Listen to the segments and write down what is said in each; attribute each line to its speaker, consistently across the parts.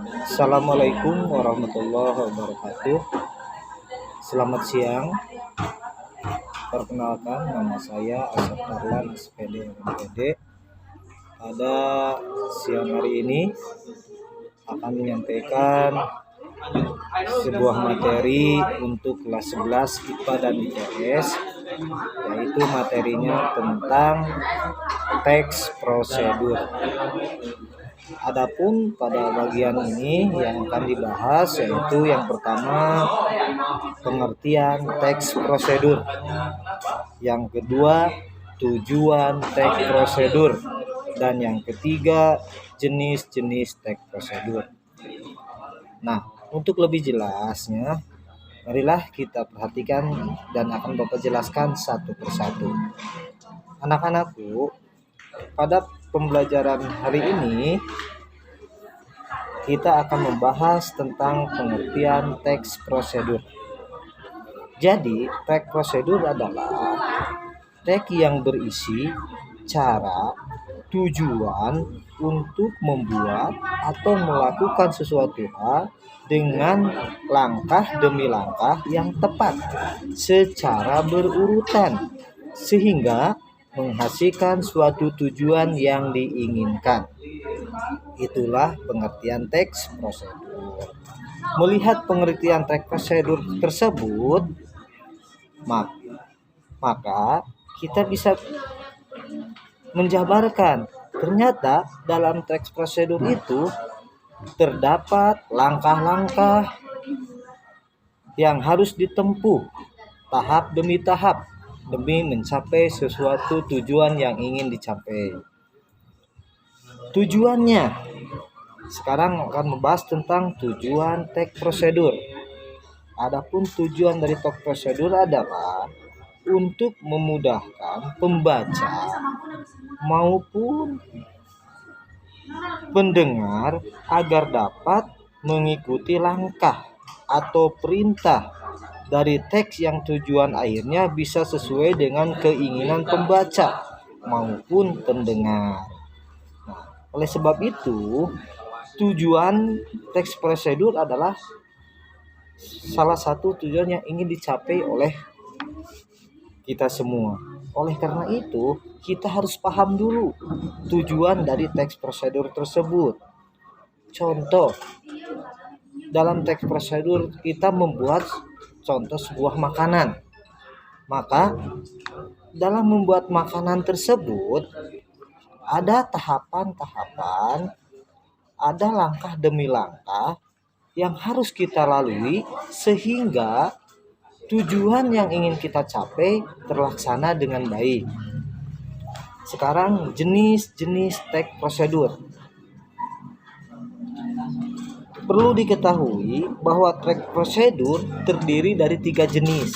Speaker 1: Assalamualaikum warahmatullahi wabarakatuh. Selamat siang. Perkenalkan, nama saya Asep Tarlan, SPD MPD. Pada siang hari ini akan menyampaikan sebuah materi untuk kelas 11 IPA dan IPS, yaitu materinya tentang teks prosedur. Adapun pada bagian ini yang akan dibahas yaitu yang pertama pengertian teks prosedur, yang kedua tujuan teks prosedur, dan yang ketiga jenis-jenis teks prosedur. Nah, untuk lebih jelasnya, marilah kita perhatikan dan akan Bapak jelaskan satu persatu. Anak-anakku, pada pembelajaran hari ini kita akan membahas tentang pengertian teks prosedur. Jadi, teks prosedur adalah teks yang berisi cara, tujuan untuk membuat atau melakukan sesuatu hal dengan langkah demi langkah yang tepat secara berurutan sehingga menghasilkan suatu tujuan yang diinginkan. Itulah pengertian teks prosedur. Melihat pengertian teks prosedur tersebut, maka kita bisa menjabarkan ternyata dalam teks prosedur itu terdapat langkah-langkah yang harus ditempuh tahap demi tahap demi mencapai sesuatu tujuan yang ingin dicapai. Tujuannya, sekarang akan membahas tentang tujuan teks prosedur. Adapun tujuan dari teks prosedur adalah untuk memudahkan pembaca maupun pendengar agar dapat mengikuti langkah atau perintah dari teks yang tujuan akhirnya bisa sesuai dengan keinginan pembaca maupun pendengar. Nah, oleh sebab itu, tujuan teks prosedur adalah salah satu tujuan yang ingin dicapai oleh kita semua. Oleh karena itu, kita harus paham dulu tujuan dari teks prosedur tersebut. Contoh, dalam teks prosedur kita membuat contoh sebuah makanan. Maka dalam membuat makanan tersebut ada tahapan-tahapan, ada langkah demi langkah yang harus kita lalui sehingga tujuan yang ingin kita capai terlaksana dengan baik. Sekarang jenis-jenis teks prosedur. Perlu diketahui bahwa teks prosedur terdiri dari 3 jenis.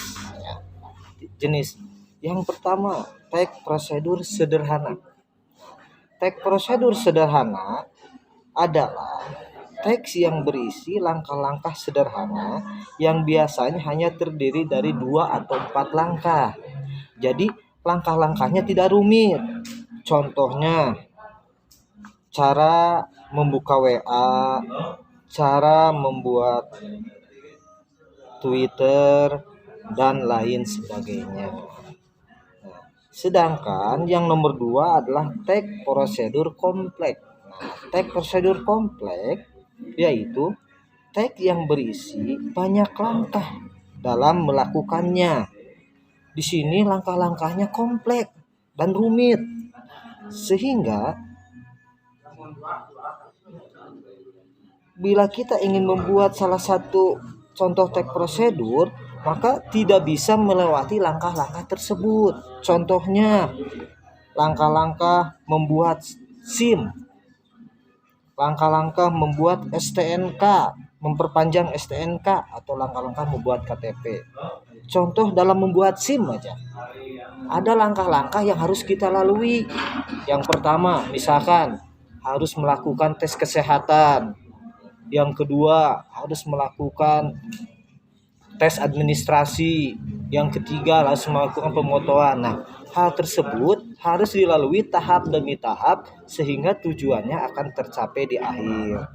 Speaker 1: Yang pertama, teks prosedur sederhana. Teks prosedur sederhana adalah teks yang berisi langkah-langkah sederhana yang biasanya hanya terdiri dari 2 atau 4 langkah. Jadi langkah-langkahnya tidak rumit. Contohnya, cara membuka WA, cara membuat Twitter, dan lain sebagainya. Sedangkan yang nomor 2 adalah teks prosedur kompleks. Teks prosedur kompleks yaitu teks yang berisi banyak langkah dalam melakukannya. Di sini langkah-langkahnya kompleks dan rumit, sehingga bila kita ingin membuat salah satu contoh teks prosedur, maka tidak bisa melewati langkah-langkah tersebut. Contohnya, langkah-langkah membuat SIM, langkah-langkah membuat STNK, memperpanjang STNK, atau langkah-langkah membuat KTP. Contoh dalam membuat SIM aja, ada langkah-langkah yang harus kita lalui. Yang pertama, misalkan harus melakukan tes kesehatan. Yang kedua, harus melakukan tes administrasi. Yang ketiga, harus melakukan pemotoan. Nah, hal tersebut harus dilalui tahap demi tahap sehingga tujuannya akan tercapai di akhir.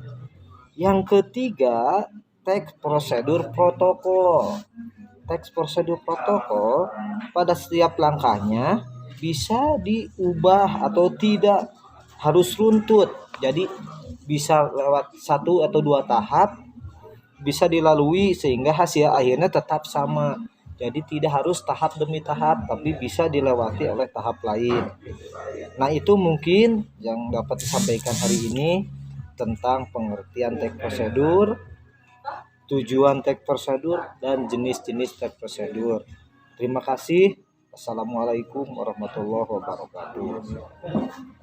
Speaker 1: Yang ketiga, teks prosedur protokol. Teks prosedur protokol pada setiap langkahnya bisa diubah atau tidak harus runtut. Jadi bisa lewat satu atau dua tahap bisa dilalui sehingga hasil akhirnya tetap sama. Jadi tidak harus tahap demi tahap, tapi bisa dilewati oleh tahap lain. Nah, itu mungkin yang dapat disampaikan hari ini tentang pengertian teks prosedur, tujuan teks prosedur, dan jenis-jenis teks prosedur. Terima kasih. Assalamualaikum warahmatullahi wabarakatuh.